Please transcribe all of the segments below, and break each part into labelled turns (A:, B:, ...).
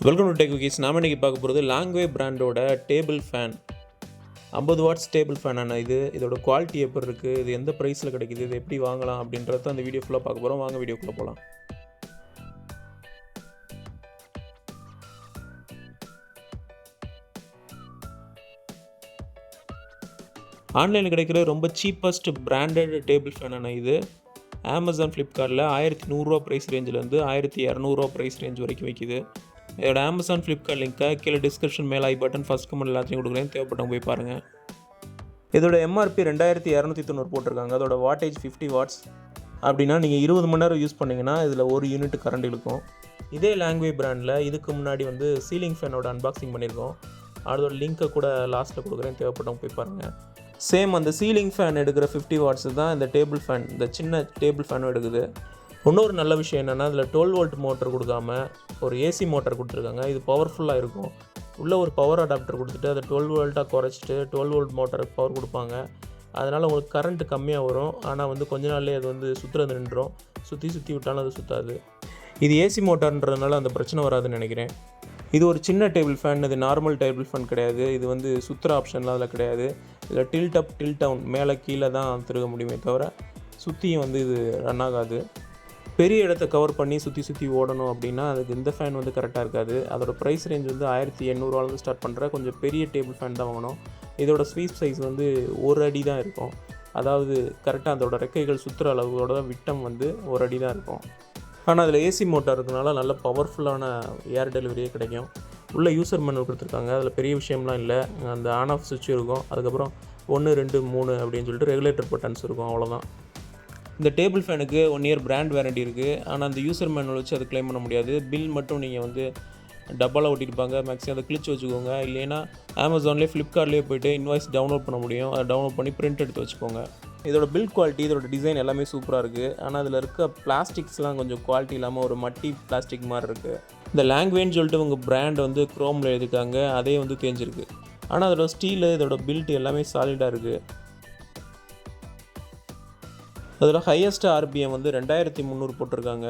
A: Welcome to tech விக்கீஸ். நாம் இன்றைக்கி பார்க்க போகிறது லாங்வே பிராண்டோட டேபிள் ஃபேன். 50 வாட்ஸ் டேபிள் ஃபேனான இதோட குவாலிட்டி எப்படி இருக்குது, இது எந்த ப்ரைஸில் கிடைக்குது, இது எப்படி வாங்கலாம் அப்படின்றத அந்த வீடியோ ஃபுல்லாக பார்க்க போகிறோம். வாங்க வீடியோக்குள்ளே போகலாம். ஆன்லைனில் கிடைக்கிற ரொம்ப சீப்பஸ்ட் பிராண்டட் டேபிள் ஃபேனான அமேசான் ஃப்ளிப்கார்ட்டில் 1100 ப்ரைஸ் ரேஞ்சிலேருந்து 1200 ப்ரைஸ் ரேஞ்ச் வரைக்கும் விற்கிது. இதோட அமேசான் ஃப்ளிப்கார்ட் லிங்க்கை கீழே டிஸ்கிரிப்ஷன் மேலே ஐ பட்டன் ஃபஸ்ட் கமெண்ட் எல்லாத்தையும் கொடுக்குறேன், தேவைப்பட்டவங்க போய் பாருங்கள். இதோட எம்ஆர்பி 2290 போட்டிருக்காங்க. அதோட வாட்டேஜ் 50 வாட்ஸ். அப்படின்னா நீங்கள் 20 மணி நேரம் யூஸ் பண்ணிங்கன்னா இதில் 1 யூனிட் கரண்ட் இழுக்கும். இதே லாங்வே பிராண்டில் இதுக்கு முன்னாடி சீலிங் ஃபேனோட அன்பாக்சிங் பண்ணியிருக்கோம். அதோட லிங்க்கை கூட லாஸ்ட்டில் கொடுக்குறேன், தேவைப்பட்டவங்க போய் பாருங்கள். சேம் அந்த சீலிங் ஃபேன் எடுக்கிற 50 வாட்ஸ் தான் இந்த டேபிள் ஃபேன், இந்த சின்ன டேபிள் ஃபேனும் எடுக்குது. இன்னொரு நல்ல விஷயம் என்னென்னா, இதில் 12 வோல்ட் மோட்டர் கொடுக்காம ஒரு ஏசி மோட்டர் கொடுத்துருக்காங்க. இது பவர்ஃபுல்லாக இருக்கும். உள்ளே ஒரு பவர் அடாப்டர் கொடுத்துட்டு அதை 12 வோல்ட்டாக குறைச்சிட்டு 12 வோல்ட் மோட்டருக்கு பவர் கொடுப்பாங்க. அதனால் உங்களுக்கு கரண்ட்டு கம்மியாக வரும். ஆனால் கொஞ்ச நாள்லேயே அது சுற்றுறது நின்றுடும். சுற்றி விட்டாலும் அது சுற்றாது. இது ஏசி மோட்டார்ன்றதுனால அந்த பிரச்சனை வராதுன்னு நினைக்கிறேன். இது ஒரு சின்ன டேபிள் ஃபேன். இது நார்மல் டேபிள் ஃபேன் கிடையாது. இது சுற்றுற ஆப்ஷன்லாம் அதில் கிடையாது. இதில் டில்ட் அப் டில்ட் டவுன், மேலே கீழே தான் திருக முடியுமே தவிர சுற்றியும் இது ரன் ஆகாது. பெரிய இடத்த கவர் பண்ணி சுற்றி ஓடணும் அப்படின்னா அதுக்கு இந்த ஃபேன் கரெக்டாக இருக்காது. அதோட ப்ரைஸ் ரேஞ்ச் 1800 ஸ்டார்ட் பண்ணுற கொஞ்சம் பெரிய டேபிள் ஃபேன் தான் வாங்கணும். இதோட ஸ்வீப் சைஸ் 1 அடி தான் இருக்கும். அதாவது கரெக்டாக அதோட ரெக்கைகள் சுற்றுற அளவோட விட்டம் 1 அடி தான் இருக்கும். ஆனால் அதில் ஏசி மோட்டார் இருக்கிறதுனால நல்ல பவர்ஃபுல்லான ஏர் டெலிவரியே கிடைக்கும். உள்ள யூசர் மேனுவல் கொடுத்துருக்காங்க. அதில் பெரிய விஷயம்லாம் இல்லை. அந்த ஆன் ஆஃப் சுவிட்ச் இருக்கும். அதுக்கப்புறம் 1 2 3 அப்படின்னு சொல்லிட்டு ரெகுலேட்டர் பட்டன்ஸ் இருக்கும், அவ்வளோதான். இந்த டேபிள் ஃபேனுக்கு 1 இயர் பிராண்ட் வாரண்டி இருக்குது. ஆனால் அந்த யூசர் மேனுவல் வச்சு அதை க்ளைம் பண்ண முடியாது. பில் மட்டும் நீங்கள் டப்பாவில் ஒட்டியிருப்பாங்க. மேக்ஸிமம் அதை கிழிச்சு வச்சுக்கோங்க. இல்லைன்னா அமேசான்லேயே ஃப்ளிப்கார்ட்லேயே போய்ட்டு இன்வாய்ஸ் டவுன்லோட் பண்ண முடியும். அதை டவுன்லோட் பண்ணி பிரிண்ட் எடுத்து வச்சுக்கோங்க. இதோட பில்ட் குவாலிட்டி, இதோட டிசைன் எல்லாமே சூப்பராக இருக்குது. ஆனால் அதில் இருக்க பிளாஸ்டிக்ஸ்லாம் கொஞ்சம் குவாலிட்டி இல்லாமல் ஒரு மட்டி பிளாஸ்டிக் மாதிரி இருக்குது. இந்த லாங்வேன்னு சொல்லிட்டு உங்கள் பிராண்ட் க்ரோமில் எழுதிருக்காங்க. அதே தேஞ்சிருக்கு. ஆனால் அதோட ஸ்டீலு, இதோட பில்ட் எல்லாமே சாலிடாக இருக்குது. அதில் ஹையஸ்ட் ஆர்பிஎம் 2300 போட்டிருக்காங்க.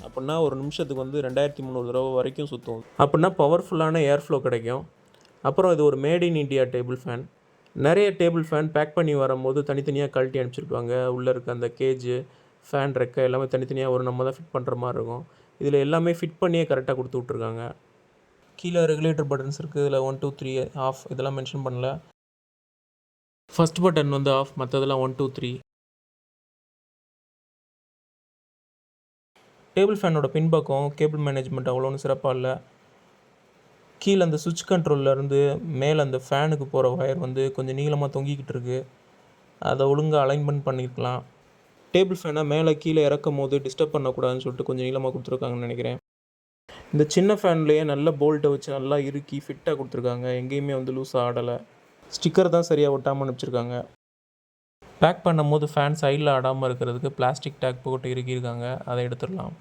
A: அப்படின்னா ஒரு நிமிஷத்துக்கு 2300 தடவை வரைக்கும் சுற்றும். அப்படின்னா பவர்ஃபுல்லான ஏர் ஃப்ளோ கிடைக்கும். அப்புறம் இது ஒரு made in India table fan. நிறைய டேபிள் ஃபேன் பேக் பண்ணி வரும்போது தனித்தனியாக கழட்டி அனுப்பிச்சிருப்பாங்க. உள்ளே இருக்க அந்த கேஜு, ஃபேன் ரெக்கை எல்லாமே தனித்தனியாக நம்ம தான் ஃபிட் பண்ணுற மாதிரி இருக்கும். இதில் எல்லாமே ஃபிட் பண்ணியே கரெக்டாக கொடுத்து விட்ருக்காங்க. கீழே ரெகுலேட்டர் பட்டன்ஸ் இருக்குது. இதில் 1 2 3 ஆஃப் இதெல்லாம் மென்ஷன் பண்ணல. ஃபஸ்ட் பட்டன் ஆஃப், மற்றதெல்லாம் 1 2 3. டேபிள் ஃபேனோட பின்பக்கம் கேபிள் மேனேஜ்மெண்ட் அவ்வளோன்னு சிறப்பாக இல்லை. கீழே அந்த சுவிட்ச் கண்ட்ரோல்லேருந்து மேலே அந்த ஃபேனுக்கு போகிற ஒயர் கொஞ்சம் நீளமாக தொங்கிக்கிட்டு இருக்குது. அதை ஒழுங்காக அலைன்மெண்ட் பண்ணியிருக்கலாம். டேபிள் ஃபேனை மேலே கீழே இறக்கும் போது டிஸ்டர்ப் பண்ணக்கூடாதுன்னு சொல்லிட்டு கொஞ்சம் நீளமாக கொடுத்துருக்காங்கன்னு நினைக்கிறேன். இந்த சின்ன ஃபேன்லேயே நல்ல போல்ட்டை வச்சு நல்லா இறுக்கி ஃபிட்டாக கொடுத்துருக்காங்க. எங்கேயுமே லூஸாக ஆடலை. ஸ்டிக்கர் தான் சரியாக ஒட்டாமல் அனுப்பிச்சிருக்காங்க. பேக் பண்ணும்போது ஃபேன் சைடில் ஆடாமல் இருக்கிறதுக்கு பிளாஸ்டிக் டேக் போட்டு இறுக்கியிருக்காங்க. அதை எடுத்துடலாம்.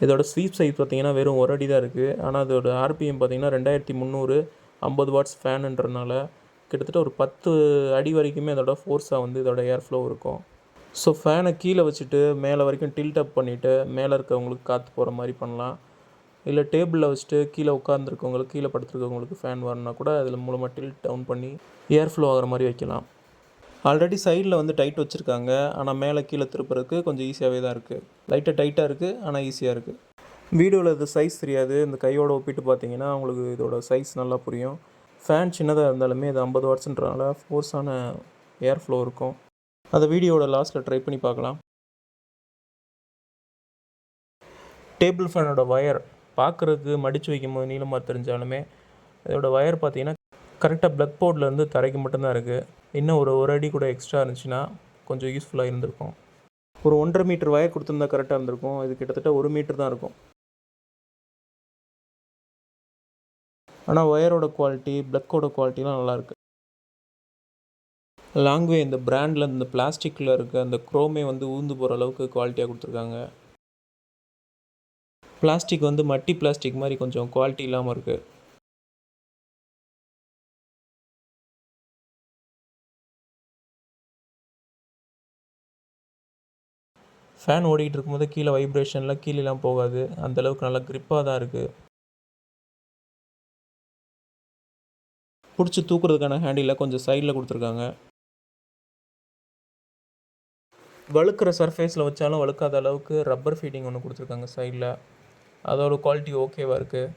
A: இதோட ஸ்வீப் சைஸ் பார்த்திங்கன்னா வெறும் 1 அடி தான் இருக்குது. ஆனால் அதோட ஆர்பிஎம் பார்த்திங்கன்னா 2300, 50 வாட்ஸ் ஃபேனுன்றதுனால கிட்டத்தட்ட ஒரு 10 அடி வரைக்குமே அதோட ஃபோர்ஸாக இதோட ஏர் ஃப்ளோ இருக்கும். ஸோ ஃபேனை கீழே வச்சுட்டு மேலே வரைக்கும் டில்ட் அப் பண்ணிவிட்டு மேலே இருக்கவங்களுக்கு காற்று போகிற மாதிரி பண்ணலாம். இல்லை டேபிளில் வச்சுட்டு கீழே உட்காந்துருக்கவங்களுக்கு, கீழே படுத்துருக்கவங்களுக்கு ஃபேன் வரணுன்னா கூட அதில் மூலமாக டில்ட் டவுன் பண்ணி ஏர் ஃப்ளோ ஆகிற மாதிரி வைக்கலாம். ஆல்ரெடி சைடில் டைட் வச்சுருக்காங்க. ஆனால் மேலே கீழே திருப்புறதுக்கு கொஞ்சம் ஈஸியாகவே தான் இருக்குது. லைட்டாக டைட்டாக இருக்குது, ஆனால் ஈஸியாக இருக்குது. வீடியோவில் இது சைஸ் தெரியாது. இந்த கையோட ஒப்பிட்டு பார்த்தீங்கன்னா உங்களுக்கு இதோட சைஸ் நல்லா புரியும். ஃபேன் சின்னதாக இருந்தாலுமே இது 50 வாட்ஸ்ன்றனால ஃபோர்ஸான ஏர் ஃப்ளோ இருக்கும். அதை வீடியோட லாஸ்ட்டில் ட்ரை பண்ணி பார்க்கலாம். டேபிள் ஃபேனோட ஒயர் பார்க்குறதுக்கு மடித்து வைக்கும்போது நீளமாக தெரிஞ்சாலுமே இதோட ஒயர் பார்த்திங்கன்னா கரெக்டாக ப்ளக் போர்ட்லேருந்து தரைக்கு மட்டும்தான் இருக்குது. இன்னும் ஒரு அடி கூட எக்ஸ்ட்ரா இருந்துச்சுன்னா கொஞ்சம் யூஸ்ஃபுல்லாக இருந்திருக்கும். ஒரு 1.5 மீட்டர் ஒயர் கொடுத்துருந்தா கரெக்டாக இருந்திருக்கும். இது கிட்டத்தட்ட 1 மீட்டர் தான் இருக்கும். ஆனால் ஒயரோட குவாலிட்டி, ப்ளக்கோட குவாலிட்டிலாம் நல்லாயிருக்கு. லாங்வே இந்த பிராண்டில் இந்த பிளாஸ்டிக்கில் இருக்க அந்த குரோமே ஊந்து போகிற அளவுக்கு குவாலிட்டியாக கொடுத்துருக்காங்க. பிளாஸ்டிக் மட்டி பிளாஸ்டிக் மாதிரி கொஞ்சம் குவாலிட்டி இல்லாமல் இருக்குது. ஃபேன் ஓடிக்கிட்டு இருக்கும்போது கீழே வைப்ரேஷனில் கீழேலாம் போகாது, அந்தளவுக்கு நல்லா க்ரிப்பாக தான் இருக்குது. பிடிச்சி தூக்குறதுக்கான ஹேண்டிலை கொஞ்சம் சைடில் கொடுத்துருக்காங்க. வழுக்கிற சர்ஃபேஸில் வச்சாலும் வழுக்காத அளவுக்கு ரப்பர் ஃபீட்டிங் ஒன்று கொடுத்துருக்காங்க சைடில். அதோட குவாலிட்டி ஓகேவாக இருக்குது.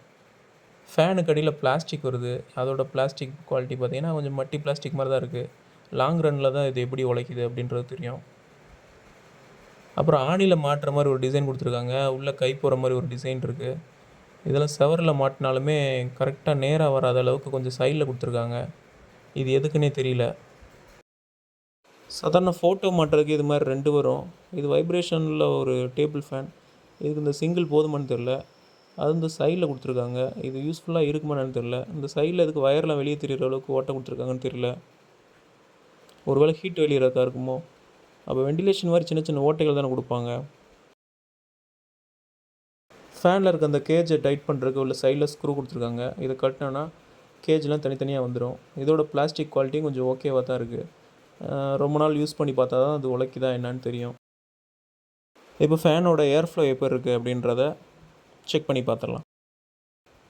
A: ஃபேனுக்கு அடியில் பிளாஸ்டிக் வருது. அதோட பிளாஸ்டிக் குவாலிட்டி பார்த்திங்கன்னா கொஞ்சம் மட்டி பிளாஸ்டிக் மாதிரி தான் இருக்குது. லாங் ரன்னில் தான் இது எப்படி உழைக்குது அப்படின்றது தெரியும். அப்புறம் ஆணியில் மாட்டுற மாதிரி ஒரு டிசைன் கொடுத்துருக்காங்க. உள்ளே கை போகிற மாதிரி ஒரு டிசைன் இருக்குது. இதில் செவரில் மாட்டினாலுமே கரெக்டாக நேராக வராத அளவுக்கு கொஞ்சம் சைடில் கொடுத்துருக்காங்க. இது எதுக்குன்னே தெரியல. சாதாரண ஃபோட்டோ மாட்டுறதுக்கு இது மாதிரி 2 வரும். இது வைப்ரேஷனில் ஒரு டேபிள் ஃபேன். இதுக்கு இந்த சிங்கிள் போதுமானு தெரில. அது இந்த சைடில் கொடுத்துருக்காங்க. இது யூஸ்ஃபுல்லாக இருக்குமான்னு தெரில. இந்த சைடில் இதுக்கு வயர்லாம் வெளியே தெரிகிற அளவுக்கு ஓட்டை கொடுத்துருக்காங்கன்னு தெரியல. ஒருவேளை ஹீட் வெளியிறதா இருக்குமோ? அப்போ வெண்டிலேஷன் மாதிரி சின்ன சின்ன ஓட்டைகள் தானே கொடுப்பாங்க. ஃபேனில் இருக்க அந்த கேஜை டைட் பண்ணுறதுக்கு உள்ள சைடில் ஸ்க்ரூ கொடுத்துருக்காங்க. இதை கட்டினோன்னா கேஜ்லாம் தனித்தனியாக வந்துடும். இதோட பிளாஸ்டிக் குவாலிட்டியும் கொஞ்சம் ஓகேவாக தான் இருக்குது. ரொம்ப நாள் யூஸ் பண்ணி பார்த்தா தான் அது உழைக்குதா என்னன்னு தெரியும். இப்போ ஃபேனோட ஏர் ஃப்ளோ எப்படி இருக்குது அப்படின்றத செக் பண்ணி பார்த்துடலாம்.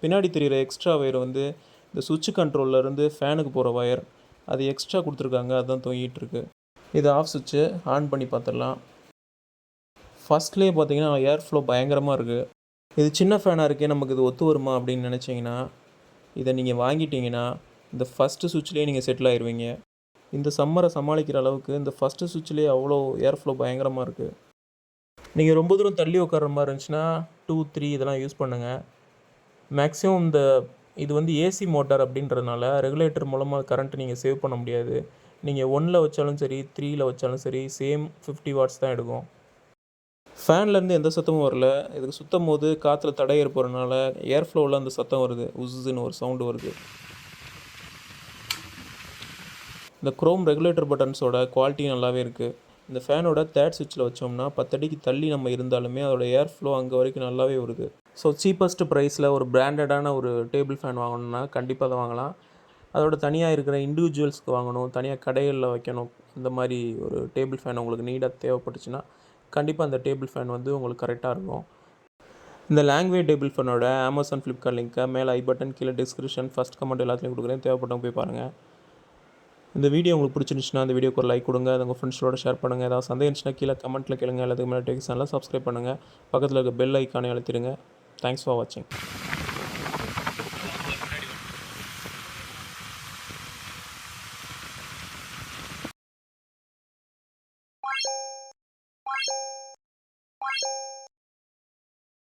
A: பின்னாடி தெரிகிற எக்ஸ்ட்ரா ஒயர் வந்து இந்த சுவிட்ச் கண்ட்ரோல்லேருந்து ஃபேனுக்கு போகிற ஒயர். அது எக்ஸ்ட்ரா கொடுத்துருக்காங்க, அதுதான் தொங்கிட்டு இருக்கு. இது ஆஃப் சுவிட்சு, ஆன் பண்ணி பார்த்துடலாம். ஃபஸ்ட்லேயே பார்த்தீங்கன்னா ஏர் ஃப்ளோ பயங்கரமாக இருக்குது. இது சின்ன ஃபேனாக இருக்கே, நமக்கு இது ஒத்து வருமா அப்படின்னு நினச்சிங்கன்னா இதை நீங்கள் வாங்கிட்டீங்கன்னா இந்த ஃபஸ்ட்டு சுவிட்ச்லேயே நீங்கள் செட்டில் ஆயிடுவீங்க. இந்த சம்மரை சமாளிக்கிற அளவுக்கு இந்த ஃபஸ்ட்டு சுவிட்ச்லேயே அவ்வளோ ஏர் ஃப்ளோ பயங்கரமாக இருக்குது. நீங்கள் ரொம்ப தூரம் தள்ளி உட்கார்ற மாதிரி இருந்துச்சுன்னா 2, 3 இதெல்லாம் யூஸ் பண்ணுங்கள். மேக்ஸிமம் இது வந்து ஏசி மோட்டார் அப்படின்றதுனால ரெகுலேட்டர் மூலமாக கரண்ட்டு நீங்கள் சேவ் பண்ண முடியாது. நீங்கள் 1ல் வச்சாலும் சரி, 3ல் வச்சாலும் சரி, சேம் 50 வாட்ஸ் தான் எடுக்கும். ஃபேன்லேருந்து எந்த சத்தமும் வரல. இதுக்கு சுற்றும் போது காற்றுல தடை ஏற்படுறதுனால ஏர் ஃப்ளோவில் அந்த சத்தம் வருது. உஸ்ஸுன்னு ஒரு சவுண்டு வருது. இந்த குரோம் ரெகுலேட்டர் பட்டன்ஸோட குவாலிட்டி நல்லாவே இருக்குது. இந்த ஃபேனோட தேர்ட் சுவிட்சில் வச்சோம்னா 10 அடிக்கு தள்ளி நம்ம இருந்தாலுமே அதோட ஏர் ஃப்ளோ அங்கே வரைக்கும் நல்லாவே வருது. ஸோ சீப்பஸ்ட் ப்ரைஸில் ஒரு பிராண்டடான ஒரு டேபிள் ஃபேன் வாங்கணும்னா கண்டிப்பாக அதை வாங்கலாம். அதோட தனியாக இருக்கிற இண்டிவிஜுவல்ஸ்க்கு வாங்கணும், தனியாக கடைகளில் வைக்கணும், இந்த மாதிரி ஒரு டேபிள் ஃபேன் உங்களுக்கு நீடாக தேவைப்பட்டுச்சுன்னா கண்டிப்பாக அந்த டேபிள் ஃபேன் வந்து உங்களுக்கு கரெக்டாக இருக்கும். இந்த லாங்குவேஜ் டேபிள் ஃபேனோட அமேசான் ஃப்ளிப்கார்ட் லிங்க்கை மேலே ஐ பட்டன், கீழே டிஸ்கிரிப்ஷன், ஃபஸ்ட் கமெண்ட் எல்லாத்துலேயும் கொடுக்குறேன். தேவைப்பட்டவங்க போய் பாருங்கள். இந்த வீடியோ உங்களுக்கு பிடிச்சிருந்துச்சுன்னா அந்த வீடியோக்கு ஒரு லைக் கொடுங்க. அது உங்கள் ஃப்ரெண்ட்ஸோட ஷேர் பண்ணுங்கள். ஏதாவது சந்தேகம் இருந்துச்சுன்னா கீழே கமெண்ட்டில் கேளுங்க. எல்லாத்துக்கு மேலே டெக் சேனலை சப்ஸ்கிரைப் பண்ணுங்கள். பக்கத்தில் இருக்க பெல் ஐக்கானை அழுத்திடுங்க. தேங்க்ஸ் ஃபார் வாட்சிங்.